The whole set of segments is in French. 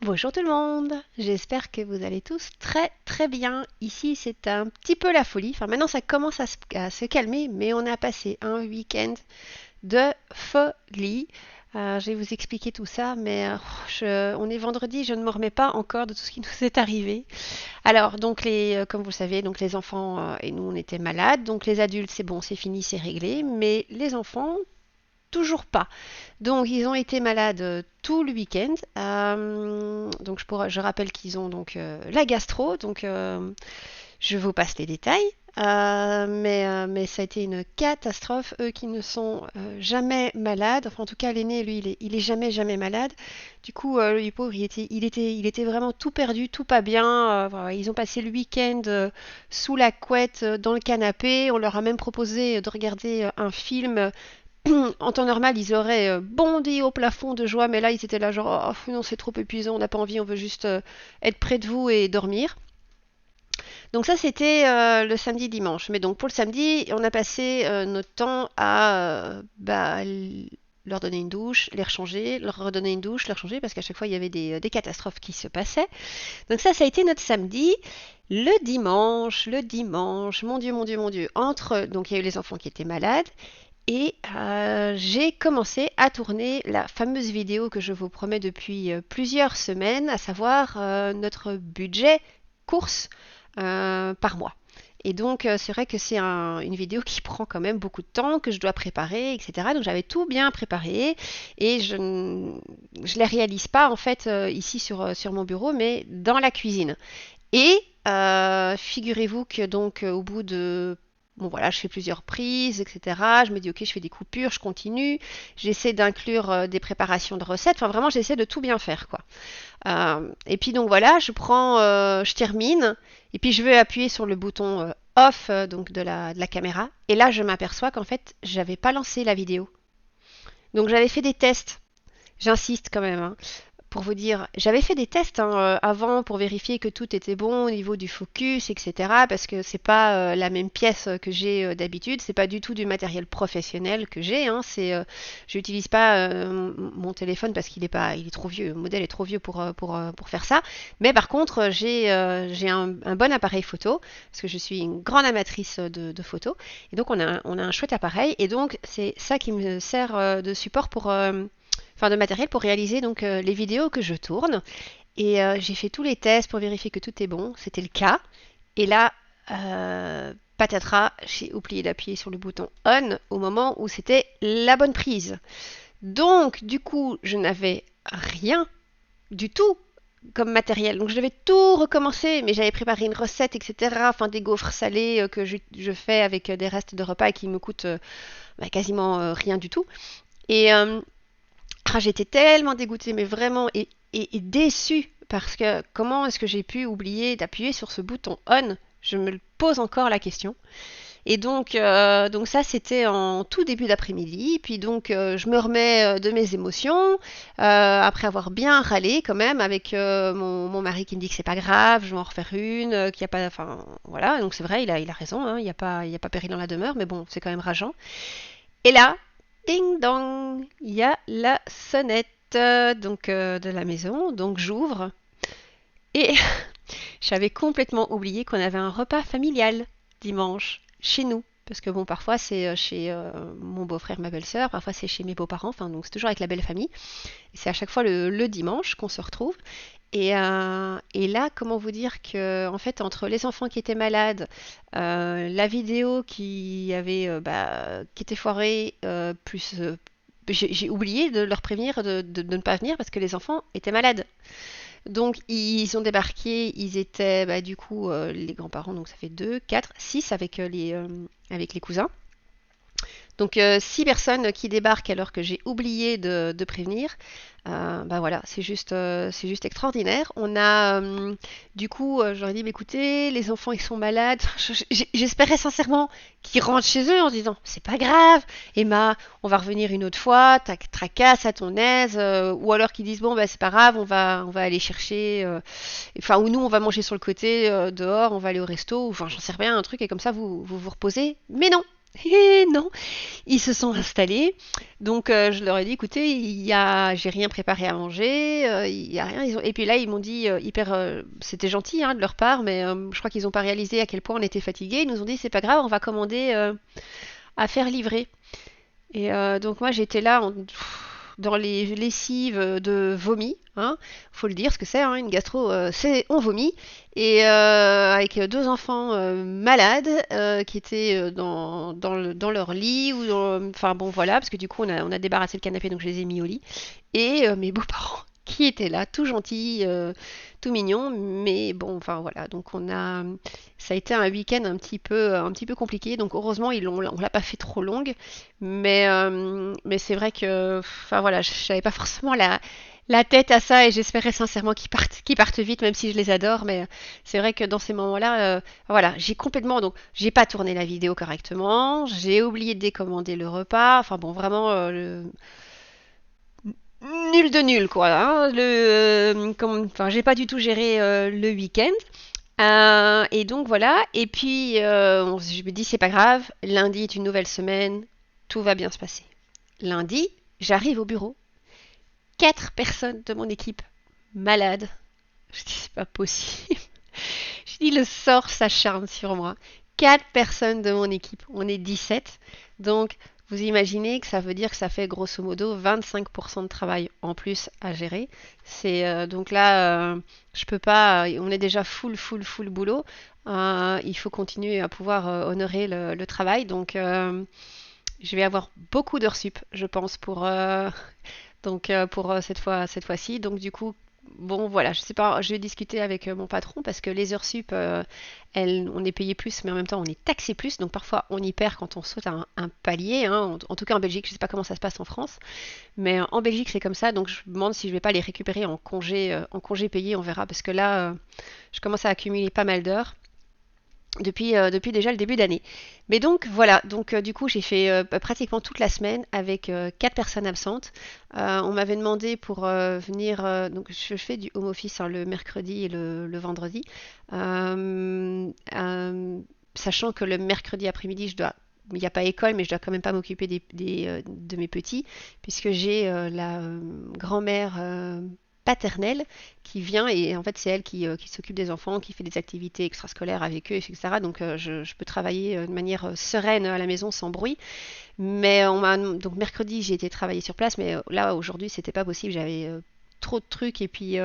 Bonjour tout le monde, j'espère que vous allez tous très très bien. Ici c'est un petit peu la folie, enfin maintenant ça commence à se calmer, mais on a passé un week-end de folie. Je vais vous expliquer tout ça, mais on est vendredi, je ne me remets pas encore de tout ce qui nous est arrivé. Alors donc comme vous le savez, donc les enfants et nous on était malades, donc les adultes c'est bon, c'est fini, c'est réglé, mais les enfants toujours pas. Donc ils ont été malades tout le week-end. Donc je rappelle qu'ils ont donc la gastro. Donc je vous passe les détails. Mais ça a été une catastrophe. Eux qui ne sont jamais malades. Enfin en tout cas l'aîné lui il est jamais jamais malade. Du coup le pauvre il était vraiment tout perdu, tout pas bien. Voilà, ils ont passé le week-end sous la couette dans le canapé. On leur a même proposé de regarder un film en temps normal, ils auraient bondi au plafond de joie, mais là, ils étaient là genre, oh non, c'est trop épuisant, on n'a pas envie, on veut juste être près de vous et dormir. Donc ça, c'était le samedi-dimanche. Mais donc pour le samedi, on a passé notre temps à leur donner une douche, les rechanger, leur redonner une douche, les rechanger, parce qu'à chaque fois, il y avait des catastrophes qui se passaient. Donc ça a été notre samedi. Le dimanche, mon Dieu, mon Dieu, mon Dieu, donc il y a eu les enfants qui étaient malades, et j'ai commencé à tourner la fameuse vidéo que je vous promets depuis plusieurs semaines, à savoir notre budget course par mois. Et donc, c'est vrai que c'est une vidéo qui prend quand même beaucoup de temps, que je dois préparer, etc. Donc, j'avais tout bien préparé et je ne les réalise pas en fait ici sur mon bureau, mais dans la cuisine. Et figurez-vous que donc au bout de bon voilà, je fais plusieurs prises, etc. Je me dis ok, je fais des coupures, je continue, j'essaie d'inclure des préparations de recettes. Enfin vraiment, j'essaie de tout bien faire quoi. Et puis donc voilà, je termine, et puis je veux appuyer sur le bouton off donc de la caméra. Et là, je m'aperçois qu'en fait, j'avais pas lancé la vidéo. Donc j'avais fait des tests. J'insiste quand même, hein, pour vous dire, j'avais fait des tests hein, avant pour vérifier que tout était bon au niveau du focus, etc. Parce que c'est pas la même pièce que j'ai d'habitude, c'est pas du tout du matériel professionnel que j'ai. Hein, j'utilise pas mon téléphone parce il est trop vieux, le modèle est trop vieux pour faire ça. Mais par contre, j'ai un bon appareil photo parce que je suis une grande amatrice de photos. Et donc on a un chouette appareil et donc c'est ça qui me sert de support enfin de matériel pour réaliser donc les vidéos que je tourne. Et j'ai fait tous les tests pour vérifier que tout est bon. C'était le cas. Et là, patatras, j'ai oublié d'appuyer sur le bouton on au moment où c'était la bonne prise. Donc, du coup, je n'avais rien du tout comme matériel. Donc, je devais tout recommencer, mais j'avais préparé une recette, etc. Enfin, des gaufres salées que je fais avec des restes de repas et qui me coûtent quasiment rien du tout. Et j'étais tellement dégoûtée, mais vraiment, et déçue, parce que comment est-ce que j'ai pu oublier d'appuyer sur ce bouton on? Je me pose encore la question. Et donc ça, c'était en tout début d'après-midi. Puis donc, je me remets de mes émotions, après avoir bien râlé quand même, avec mon mari qui me dit que c'est pas grave, je vais en refaire une, qu'il y a pas... Enfin, voilà, donc c'est vrai, il a raison, hein, il y a pas péril dans la demeure, mais bon, c'est quand même rageant. Et là, ding dong, il y a la sonnette donc de la maison. Donc j'ouvre et j'avais complètement oublié qu'on avait un repas familial dimanche chez nous. Parce que bon, parfois c'est chez mon beau-frère, ma belle-sœur, parfois c'est chez mes beaux-parents, enfin donc c'est toujours avec la belle famille. Et c'est à chaque fois le dimanche qu'on se retrouve. Et là, comment vous dire que, en fait, entre les enfants qui étaient malades, la vidéo qui était foirée, plus j'ai oublié de leur prévenir de ne pas venir parce que les enfants étaient malades. Donc ils ont débarqué, ils étaient du coup les grands-parents, donc ça fait 2, 4, 6 avec les cousins. Donc 6 personnes qui débarquent alors que j'ai oublié de prévenir. Voilà, c'est juste extraordinaire. On a du coup, j'aurais dit, mais écoutez, les enfants ils sont malades. J'espérais sincèrement qu'ils rentrent chez eux en se disant, c'est pas grave, Emma, on va revenir une autre fois, tracasse à ton aise, ou alors qu'ils disent bon bah c'est pas grave, on va aller chercher, enfin ou nous on va manger sur le côté dehors, on va aller au resto, enfin j'en sais rien, un truc et comme ça vous reposez. Mais non, Et non, ils se sont installés. Donc je leur ai dit, écoutez, j'ai rien préparé à manger, il y a rien. Et puis là, ils m'ont dit c'était gentil hein, de leur part, mais je crois qu'ils n'ont pas réalisé à quel point on était fatigués. Ils nous ont dit, c'est pas grave, on va commander à faire livrer. Et donc moi j'étais là dans les lessives de vomi, hein, faut le dire ce que c'est, hein, une gastro, c'est on vomit, et avec deux enfants malades qui étaient dans leur lit enfin bon voilà, parce que du coup on a débarrassé le canapé donc je les ai mis au lit, et mes beaux-parents qui étaient là, tout gentils, tout mignons, mais bon enfin voilà, donc ça a été un week-end un petit peu compliqué, donc heureusement on l'a pas fait trop longue. Mais c'est vrai que, enfin voilà, j'avais pas forcément la tête à ça et j'espérais sincèrement qu'ils partent vite, même si je les adore. Mais c'est vrai que dans ces moments-là, voilà, j'ai complètement, donc j'ai pas tourné la vidéo correctement, j'ai oublié de décommander le repas. Enfin bon, vraiment nul de nul quoi, hein. Enfin, j'ai pas du tout géré le week-end. Et donc voilà, et puis je me dis c'est pas grave, lundi est une nouvelle semaine, tout va bien se passer. Lundi, j'arrive au bureau, quatre personnes de mon équipe malades. Je dis c'est pas possible. Je dis le sort s'acharne sur moi. Quatre personnes de mon équipe, on est 17. Donc vous imaginez que ça veut dire que ça fait grosso modo 25% de travail en plus à gérer. C'est donc là, je peux pas. On est déjà full boulot. Il faut continuer à pouvoir honorer le travail. Donc je vais avoir beaucoup d'heures sup, je pense, pour cette fois-ci. Donc du coup, bon voilà, je sais pas, je vais discuter avec mon patron parce que les heures sup, on est payé plus, mais en même temps on est taxé plus. Donc parfois on y perd quand on saute un palier, hein. En tout cas en Belgique, je sais pas comment ça se passe en France, mais en Belgique c'est comme ça. Donc je me demande si je vais pas les récupérer en congé payé, on verra, parce que là, je commence à accumuler pas mal d'heures depuis déjà le début d'année. Mais donc voilà, donc du coup j'ai fait pratiquement toute la semaine avec quatre personnes absentes. On m'avait demandé pour venir, donc je fais du home office hein, le mercredi et le vendredi. Sachant que le mercredi après-midi, il n'y a pas école, mais je dois quand même pas m'occuper de mes petits, puisque j'ai la grand-mère paternelle qui vient et en fait c'est elle qui s'occupe des enfants, qui fait des activités extrascolaires avec eux, etc. Donc je peux travailler de manière sereine à la maison sans bruit. Mais donc mercredi j'ai été travailler sur place, mais là aujourd'hui c'était pas possible, j'avais trop de trucs et puis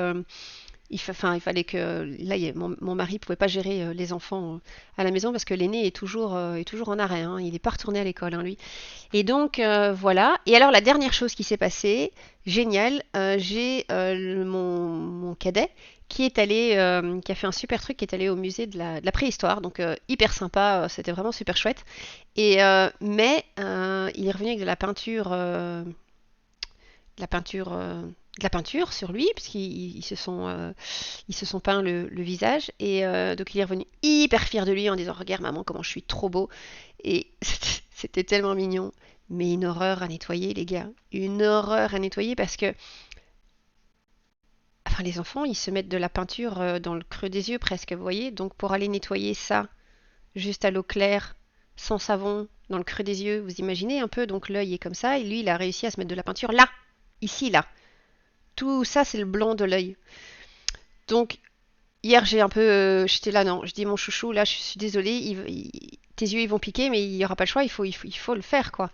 il fallait que là mon mari pouvait pas gérer les enfants à la maison parce que l'aîné est toujours en arrêt, hein. Il est pas retourné à l'école hein, lui. Et donc voilà. Et alors la dernière chose qui s'est passée, génial, j'ai mon cadet qui est allé, qui a fait un super truc, qui est allé au musée de la préhistoire, donc hyper sympa, c'était vraiment super chouette. Mais il est revenu avec de la peinture, de la peinture sur lui, puisqu'ils ils se sont peints le visage. Et donc il est revenu hyper fier de lui en disant regarde maman comment je suis trop beau. Et c'était tellement mignon. Mais une horreur à nettoyer les gars. Une horreur à nettoyer parce que enfin, les enfants ils se mettent de la peinture dans le creux des yeux presque, vous voyez. Donc pour aller nettoyer ça juste à l'eau claire, sans savon, dans le creux des yeux, vous imaginez un peu. Donc l'œil est comme ça et lui il a réussi à se mettre de la peinture là, ici là. Tout ça, c'est le blanc de l'œil. Donc, hier, j'étais là, non. Je dis, mon chouchou, là, je suis désolée, tes yeux, ils vont piquer, mais il n'y aura pas le choix, il faut le faire, quoi.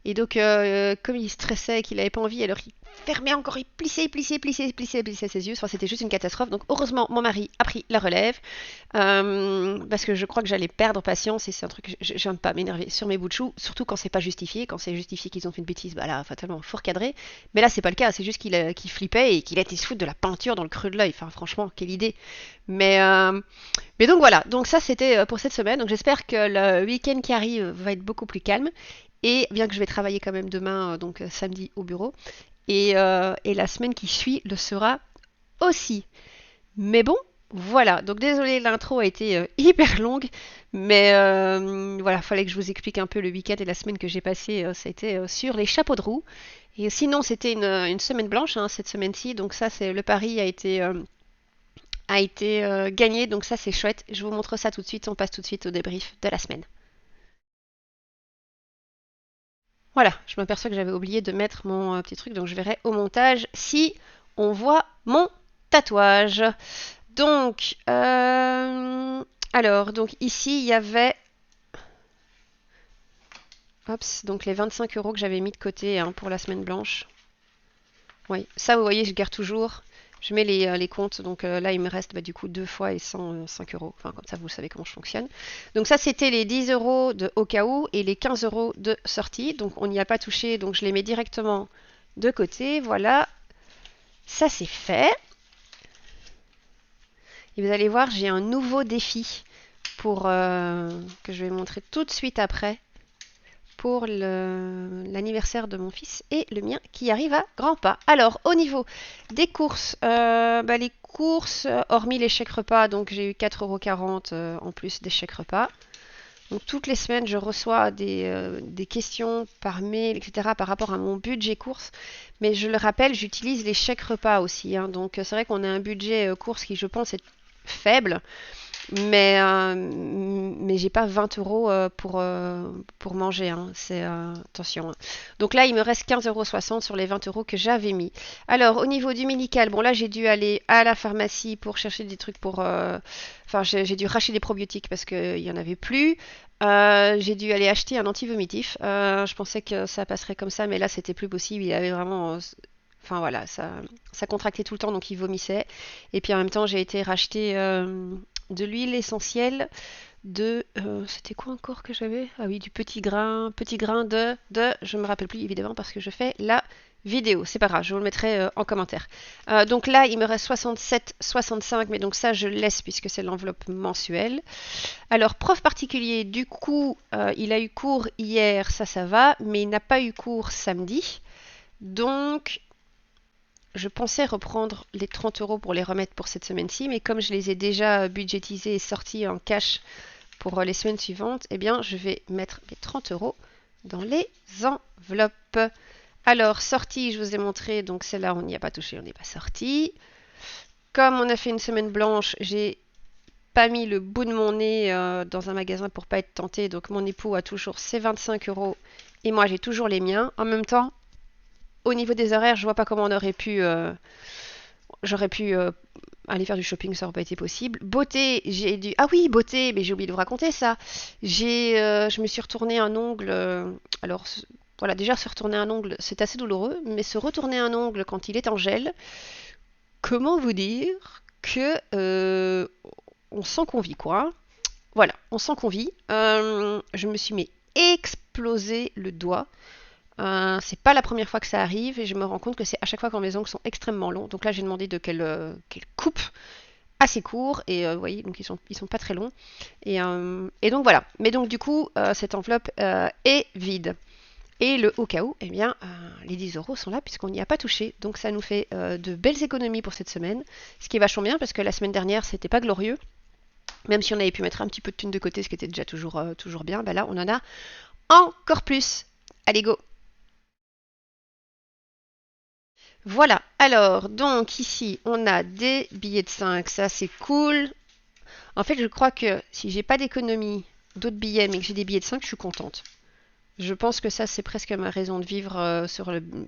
Et donc, comme il stressait, qu'il n'avait pas envie, alors il fermait encore, il plissait ses yeux. Enfin, c'était juste une catastrophe. Donc, heureusement, mon mari a pris la relève. Parce que je crois que j'allais perdre patience et c'est un truc que j'aime pas m'énerver sur mes bouts de chou, surtout quand c'est pas justifié. Quand c'est justifié qu'ils ont fait une bêtise, bah là, fatalement, faut recadrer. Mais là, c'est pas le cas, c'est juste qu'il flippait et qu'il a été se foutre de la peinture dans le creux de l'œil. Enfin, franchement, quelle idée. Mais, euh, mais donc voilà, donc ça c'était pour cette semaine. Donc j'espère que le week-end qui arrive va être beaucoup plus calme. Et bien que je vais travailler quand même demain, donc samedi au bureau. Et la semaine qui suit le sera aussi. Mais bon, voilà. Donc désolé, l'intro a été hyper longue, mais voilà, fallait que je vous explique un peu le week-end et la semaine que j'ai passé. Ça a été sur les chapeaux de roue. Et sinon, c'était une semaine blanche hein, cette semaine-ci. Donc ça, c'est le pari a été gagné. Donc ça, c'est chouette. Je vous montre ça tout de suite. On passe tout de suite au débrief de la semaine. Voilà, je m'aperçois que j'avais oublié de mettre mon petit truc, donc je verrai au montage si on voit mon tatouage. Donc, alors, donc ici, il y avait, donc les 25 € que j'avais mis de côté hein, pour la semaine blanche. Oui, ça, vous voyez, je garde toujours. Je mets les comptes, donc là, il me reste du coup 2 fois et 105 €. Enfin, comme ça, vous savez comment je fonctionne. Donc ça, c'était les 10 € de au cas où et les 15 € de sortie. Donc on n'y a pas touché, donc je les mets directement de côté. Voilà, ça c'est fait. Et vous allez voir, j'ai un nouveau défi pour que je vais montrer tout de suite après pour l'anniversaire de mon fils et le mien qui arrive à grands pas. Alors, au niveau des courses, les courses, hormis les chèques repas, donc j'ai eu 4,40 € en plus des chèques repas. Donc toutes les semaines, je reçois des questions par mail, etc. par rapport à mon budget course. Mais je le rappelle, j'utilise les chèques repas aussi. Hein. Donc c'est vrai qu'on a un budget course qui, je pense, est faible. Mais j'ai pas 20 € pour manger. Hein. Attention. Hein. Donc là, il me reste 15,60 € sur les 20 € que j'avais mis. Alors, au niveau du médical, bon là, j'ai dû aller à la pharmacie pour chercher des trucs pour. Enfin, j'ai dû racheter des probiotiques parce qu'il y en avait plus. J'ai dû aller acheter un anti-vomitif. Je pensais que ça passerait comme ça, mais là, c'était plus possible. Il y avait vraiment. Enfin voilà, ça contractait tout le temps, donc il vomissait. Et puis en même temps, j'ai été racheter de l'huile essentielle c'était quoi encore que j'avais? Ah oui, du petit grain je me rappelle plus évidemment parce que je fais la vidéo. C'est pas grave, je vous le mettrai en commentaire. Donc là, il me reste 67,65, mais donc ça, je laisse puisque c'est l'enveloppe mensuelle. Alors, prof particulier, du coup, il a eu cours hier, ça va, mais il n'a pas eu cours samedi. Donc, je pensais reprendre les 30 € pour les remettre pour cette semaine-ci, mais comme je les ai déjà budgétisés et sortis en cash pour les semaines suivantes, eh bien, je vais mettre mes 30 € dans les enveloppes. Alors, sortie, je vous ai montré, donc celle-là, on n'y a pas touché, on n'est pas sorti. Comme on a fait une semaine blanche, j'ai pas mis le bout de mon nez dans un magasin pour pas être tenté, donc mon époux a toujours ses 25 € et moi j'ai toujours les miens. En même temps, au niveau des horaires, je vois pas comment on aurait pu. J'aurais pu aller faire du shopping, ça n'aurait pas été possible. Beauté, j'ai dû. Ah oui, beauté, mais j'ai oublié de vous raconter ça. Je me suis retourné un ongle. Alors, voilà, déjà se retourner un ongle, c'est assez douloureux, mais se retourner un ongle quand il est en gel, comment vous dire que on sent qu'on vit quoi. Voilà, on sent qu'on vit. Je me suis mis exploser le doigt. C'est pas la première fois que ça arrive et je me rends compte que c'est à chaque fois quand mes ongles sont extrêmement longs. Donc là, j'ai demandé de qu'elle coupe assez court et vous voyez, donc ils sont pas très longs. Et donc voilà. Mais donc du coup, cette enveloppe est vide. Et le au cas où, eh bien, les 10 € sont là puisqu'on n'y a pas touché. Donc ça nous fait de belles économies pour cette semaine. Ce qui est vachement bien parce que la semaine dernière, c'était pas glorieux. Même si on avait pu mettre un petit peu de thunes de côté, ce qui était déjà toujours bien, ben là, on en a encore plus. Allez, go! Voilà, alors, donc ici, on a des billets de 5, ça c'est cool. En fait, je crois que si j'ai pas d'économie d'autres billets, mais que j'ai des billets de 5, je suis contente. Je pense que ça, c'est presque ma raison de vivre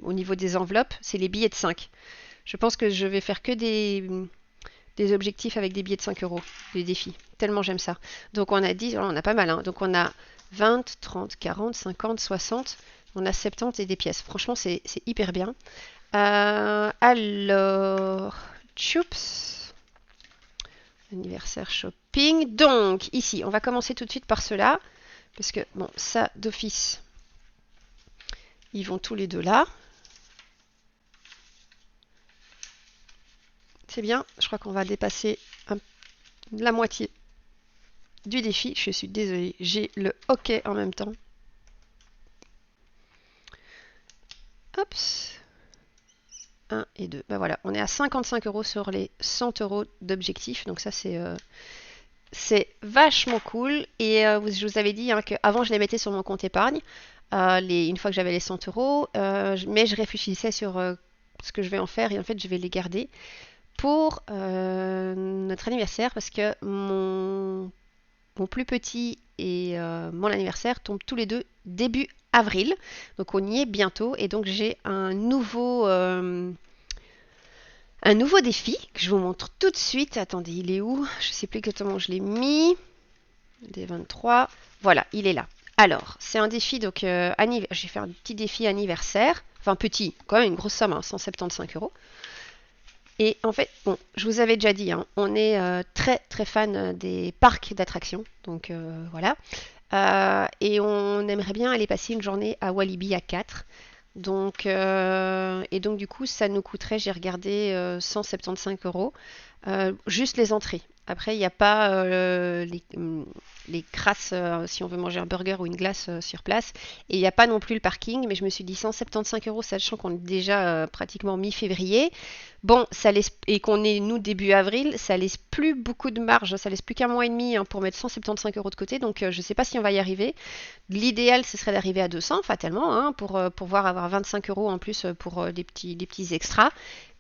au niveau des enveloppes, c'est les billets de 5. Je pense que je vais faire que des objectifs avec des billets de 5 €, des défis. Tellement j'aime ça. Donc on a 10, on a pas mal. Hein. Donc on a 20, 30, 40, 50, 60. On a 70 et des pièces. Franchement, c'est hyper bien. Alors, choups, anniversaire shopping. Donc, ici, on va commencer tout de suite par cela. Parce que, bon, ça, d'office, ils vont tous les deux là. C'est bien, je crois qu'on va dépasser la moitié du défi. Je suis désolée, j'ai le hockey en même temps. Hop. 1 et 2. Ben voilà, on est à 55 € sur les 100 € d'objectifs. Donc ça, c'est vachement cool. Et je vous avais dit hein, qu'avant, je les mettais sur mon compte épargne. Une fois que j'avais les 100 €. Mais je réfléchissais sur ce que je vais en faire. Et en fait, je vais les garder pour notre anniversaire. Parce que mon plus petit et mon anniversaire tombent tous les deux début avril. Donc on y est bientôt et donc j'ai un nouveau défi que je vous montre tout de suite. Attendez, il est où? Je ne sais plus exactement où je l'ai mis. Des 23. Voilà, il est là. Alors, c'est un défi, donc j'ai fait un petit défi anniversaire. Enfin, petit, quand même une grosse somme, hein, 175 euros. Et en fait, bon, je vous avais déjà dit, hein, on est très très fan des parcs d'attractions. Donc voilà. Et on aimerait bien aller passer une journée à Walibi à 4. Donc, et donc du coup, ça nous coûterait, j'ai regardé, 175 euros, juste les entrées. Après, il n'y a pas les crasses si on veut manger un burger ou une glace sur place. Et il n'y a pas non plus le parking, mais je me suis dit 175 euros, sachant qu'on est déjà pratiquement mi-février. Bon, ça laisse, et qu'on est nous début avril, ça laisse plus beaucoup de marge, ça laisse plus qu'un mois et demi hein, pour mettre 175 euros de côté. Donc, je ne sais pas si on va y arriver. L'idéal, ce serait d'arriver à 200, fatalement, hein, pour pouvoir avoir 25 euros en plus pour des petits extras.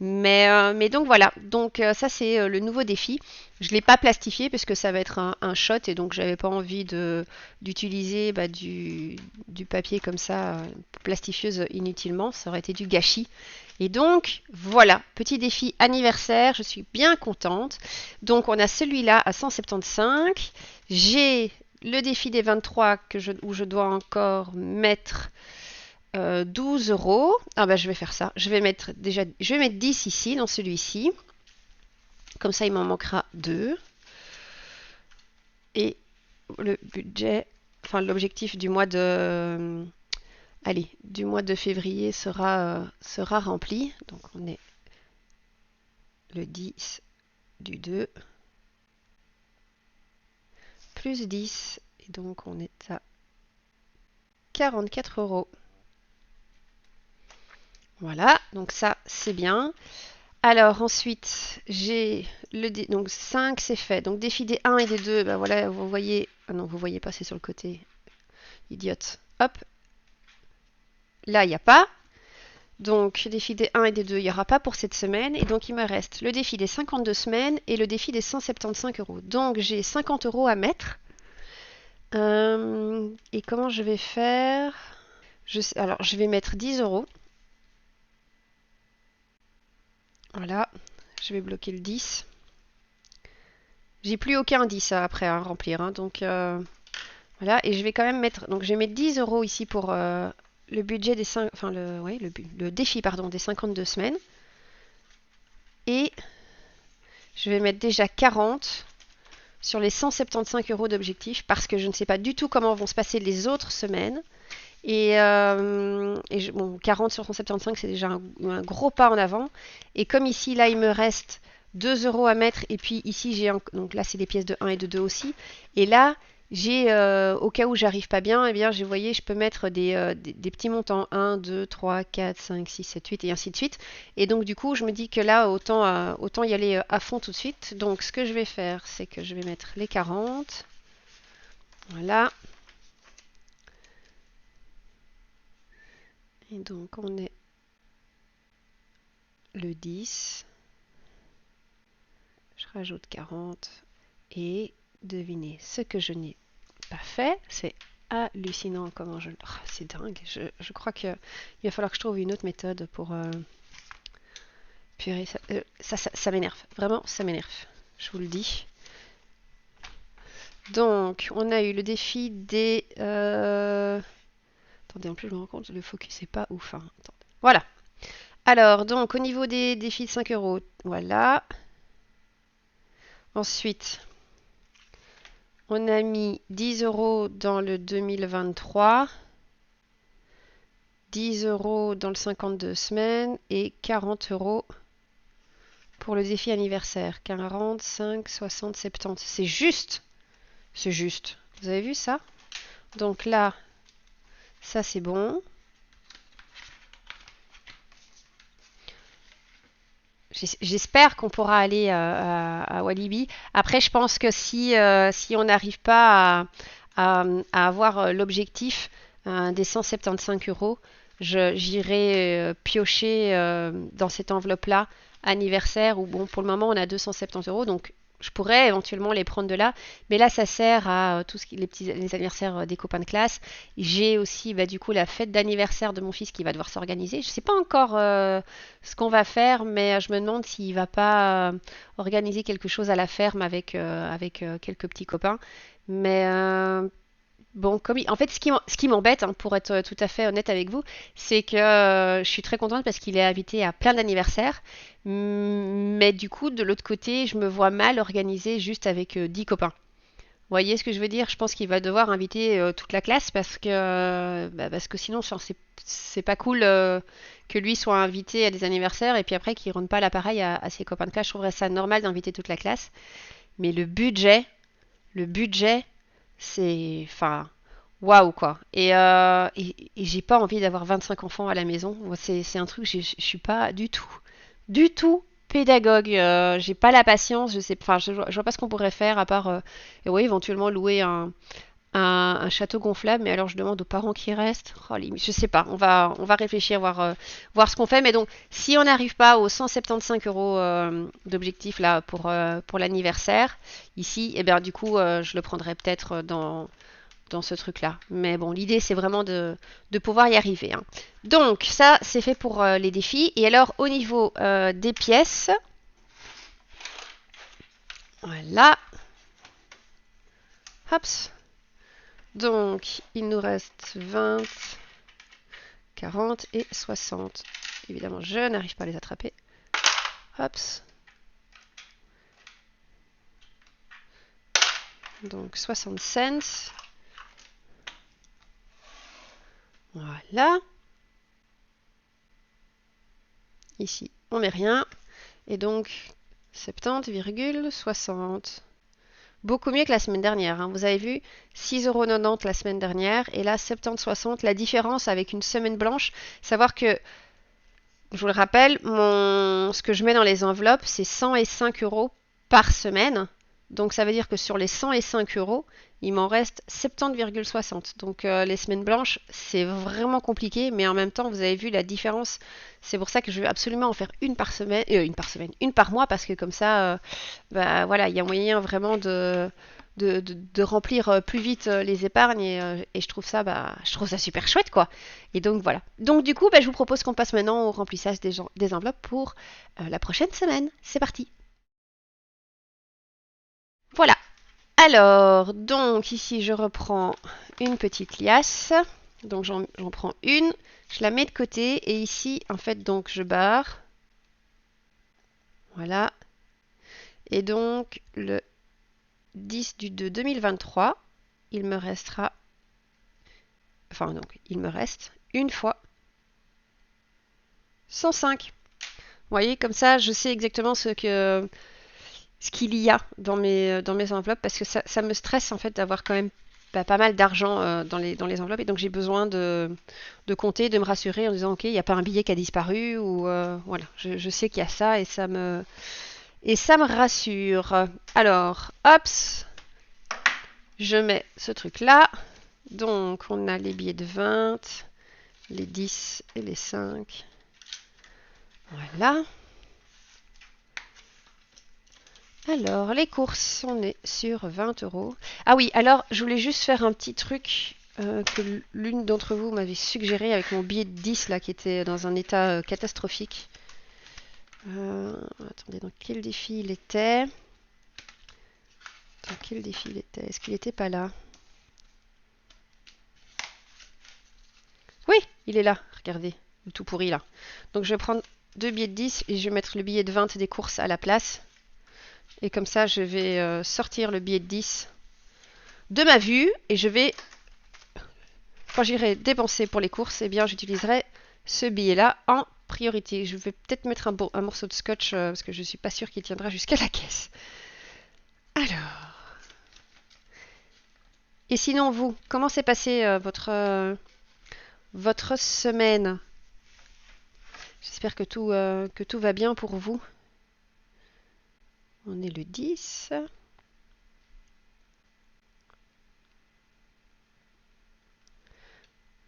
Mais donc voilà, donc ça c'est le nouveau défi. Je ne l'ai pas plastifié parce que ça va être un shot et donc j'avais pas envie d'utiliser du papier comme ça, plastifieuse inutilement, ça aurait été du gâchis. Et donc voilà, petit défi anniversaire, je suis bien contente. Donc on a celui-là à 175. J'ai le défi des 23 où je dois encore mettre 12 euros. Ah bah je vais faire ça. Je vais mettre 10 ici dans celui-ci. Comme ça il m'en manquera 2. Et le budget, enfin l'objectif du mois de du mois de février sera rempli. Donc on est le 10 du 2 plus 10 et donc on est à 44 euros. Voilà, donc ça c'est bien. Alors ensuite, j'ai donc 5 c'est fait. Donc défi des 1 et des 2, ben voilà, vous voyez. Ah non, vous voyez pas, c'est sur le côté. Idiote. Hop. Là, il n'y a pas. Donc défi des 1 et des 2, il n'y aura pas pour cette semaine. Et donc il me reste le défi des 52 semaines et le défi des 175 euros. Donc j'ai 50 euros à mettre. Et comment je vais faire? Alors je vais mettre 10 euros. Voilà, je vais bloquer le 10. J'ai plus aucun 10 après à remplir, hein, donc voilà. Et je vais quand même mettre, donc je vais mettre 10 euros ici pour le budget des 5, enfin le défi pardon des 52 semaines. Et je vais mettre déjà 40 sur les 175 euros d'objectif parce que je ne sais pas du tout comment vont se passer les autres semaines. Et bon, 40 sur 175, c'est déjà un gros pas en avant. Et comme ici, là, il me reste 2 euros à mettre. Et puis ici, donc là, c'est des pièces de 1 et de 2 aussi. Et là, j'ai, au cas où j'arrive pas bien, eh bien, vous voyez, je peux mettre des petits montants. 1, 2, 3, 4, 5, 6, 7, 8 et ainsi de suite. Et donc, du coup, je me dis que là, autant y aller à fond tout de suite. Donc, ce que je vais faire, c'est que je vais mettre les 40. Voilà. Et donc on est le 10. Je rajoute 40. Et devinez ce que je n'ai pas fait. C'est hallucinant comment je... Oh, c'est dingue. Je crois qu'il va falloir que je trouve une autre méthode pour... Purée, ça m'énerve. Vraiment, ça m'énerve. Je vous le dis. Donc, on a eu le défi des... Attendez, en plus, je me rends compte, le focus n'est pas ouf. Hein. Voilà. Alors, donc, au niveau des défis de 5 euros, voilà. Ensuite, on a mis 10 euros dans le 2023, 10 euros dans le 52 semaines et 40 euros pour le défi anniversaire. 40, 5, 60, 70. C'est juste. C'est juste. Vous avez vu ça? Donc là, ça c'est bon. J'espère qu'on pourra aller à Walibi. Après, je pense que si on n'arrive pas à avoir l'objectif des 175 euros, j'irai piocher dans cette enveloppe-là anniversaire, ou bon, pour le moment, on a 270 euros, donc je pourrais éventuellement les prendre de là. Mais là, ça sert à tout ce qui, les anniversaires des copains de classe. J'ai aussi, bah, du coup, la fête d'anniversaire de mon fils qui va devoir s'organiser. Je sais pas encore ce qu'on va faire, mais je me demande s'il va pas organiser quelque chose à la ferme avec quelques petits copains. Mais bon, en fait, ce qui m'embête, hein, pour être tout à fait honnête avec vous, c'est que je suis très contente parce qu'il est invité à plein d'anniversaires. Mais du coup, de l'autre côté, je me vois mal organiser juste avec 10 copains. Vous voyez ce que je veux dire? Je pense qu'il va devoir inviter toute la classe parce que sinon, enfin, c'est pas cool que lui soit invité à des anniversaires et puis après qu'il rende pas l'appareil à ses copains de classe. Je trouverais ça normal d'inviter toute la classe. Mais le budget, c'est, enfin, waouh quoi. Et j'ai pas envie d'avoir 25 enfants à la maison. Moi, c'est un truc, je suis pas du tout pédagogue. J'ai pas la patience. Je sais, enfin, je vois pas ce qu'on pourrait faire à part, et oui, éventuellement louer un château gonflable. Mais alors, je demande aux parents qui restent. Oh, je sais pas. On va réfléchir, voir ce qu'on fait. Mais donc, si on n'arrive pas aux 175 euros d'objectif là pour l'anniversaire ici, et bien du coup, je le prendrai peut-être dans ce truc-là. Mais bon, l'idée, c'est vraiment de pouvoir y arriver, hein. Donc, ça, c'est fait pour les défis. Et alors, au niveau des pièces, voilà. Hops. Donc, il nous reste 20, 40 et 60. Évidemment, je n'arrive pas à les attraper. Hops. Donc, 60 cents. Voilà. Ici, on met rien. Et donc, 70,60. Beaucoup mieux que la semaine dernière, hein. Vous avez vu, 6,90 € la semaine dernière et là 70,60. La différence avec une semaine blanche, savoir que, je vous le rappelle, ce que je mets dans les enveloppes, c'est 105 euros par semaine. Donc ça veut dire que sur les 105 euros, il m'en reste 70,60. Donc les semaines blanches, c'est vraiment compliqué, mais en même temps, vous avez vu la différence. C'est pour ça que je veux absolument en faire une par mois, parce que comme ça, bah voilà, il y a moyen vraiment de remplir plus vite les épargnes et je trouve ça super chouette quoi. Et donc voilà. Donc du coup, bah, je vous propose qu'on passe maintenant au remplissage des enveloppes pour la prochaine semaine. C'est parti. Voilà. Alors, donc ici je reprends une petite liasse. Donc j'en prends une, je la mets de côté et ici en fait donc je barre. Voilà. Et donc le 10 du 2 2023, il me restera, enfin donc il me reste une fois 105. Vous voyez, comme ça je sais exactement ce qu'il y a dans mes enveloppes parce que ça me stresse en fait d'avoir quand même pas mal d'argent dans les enveloppes et donc j'ai besoin de compter, de me rassurer en disant ok, il n'y a pas un billet qui a disparu ou voilà, je sais qu'il y a ça et ça me rassure. Alors, hop, je mets ce truc là. Donc on a les billets de 20, les 10 et les 5. Voilà. Alors, les courses, on est sur 20 euros. Ah oui, alors, je voulais juste faire un petit truc que l'une d'entre vous m'avait suggéré avec mon billet de 10 là, qui était dans un état catastrophique. Attendez, dans quel défi il était? Dans quel défi il était? Est-ce qu'il n'était pas là? Oui, il est là, regardez, le tout pourri là. Donc, je vais prendre deux billets de 10 et je vais mettre le billet de 20 des courses à la place. Et comme ça, je vais sortir le billet de 10 de ma vue et je vais, quand j'irai dépenser pour les courses, eh bien, j'utiliserai ce billet-là en priorité. Je vais peut-être mettre un morceau de scotch parce que je ne suis pas sûre qu'il tiendra jusqu'à la caisse. Alors. Et sinon, vous, comment s'est passée votre semaine? J'espère que tout va bien pour vous. On est le 10.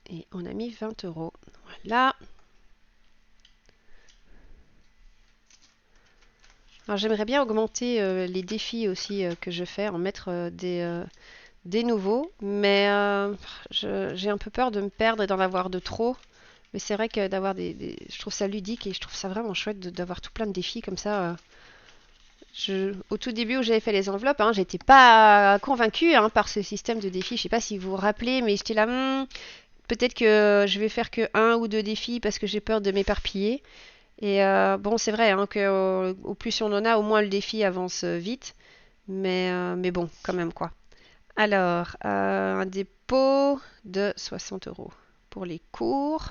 Et on a mis 20 euros. Voilà. Alors, j'aimerais bien augmenter les défis aussi que je fais, en mettre des nouveaux, mais j'ai un peu peur de me perdre et d'en avoir de trop. Mais c'est vrai que je trouve ça ludique et je trouve ça vraiment chouette d'avoir tout plein de défis comme ça. Au tout début où j'avais fait les enveloppes, hein, j'étais pas convaincue hein, par ce système de défis. Je sais pas si vous vous rappelez, mais j'étais là, peut-être que je vais faire que un ou deux défis parce que j'ai peur de m'éparpiller. Et bon, c'est vrai hein, que au plus on en a, au moins le défi avance vite. Mais bon, quand même quoi. Alors, un dépôt de 60 € pour les cours.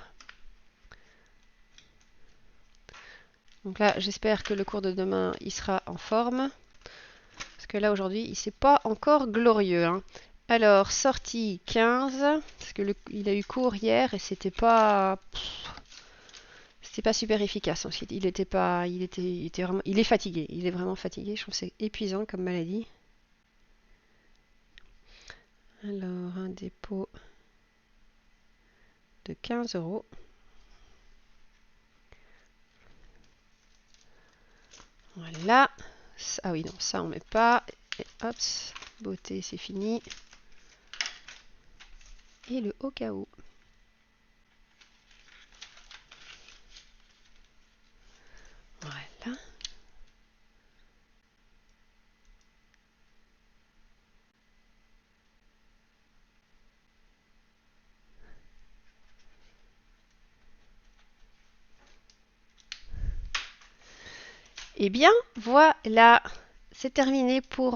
Donc là, j'espère que le cours de demain, il sera en forme. Parce que là, aujourd'hui, il s'est pas encore glorieux. Hein. Alors, sortie 15. Parce que il a eu cours hier et c'était pas super efficace. Ensuite, il est fatigué. Il est vraiment fatigué. Je trouve que c'est épuisant comme maladie. Alors, un dépôt de 15 €. Voilà. Ah oui, non, ça on met pas. Et hop, beauté, c'est fini. Et le au cas où. Voilà. Eh bien, voilà. C'est terminé pour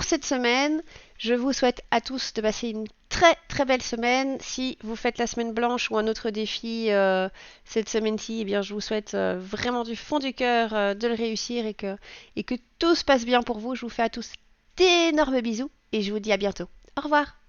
cette semaine. Je vous souhaite à tous de passer une très très belle semaine. Si vous faites la semaine blanche ou un autre défi cette semaine-ci, eh bien, je vous souhaite vraiment du fond du cœur de le réussir et que tout se passe bien pour vous. Je vous fais à tous d'énormes bisous et je vous dis à bientôt. Au revoir.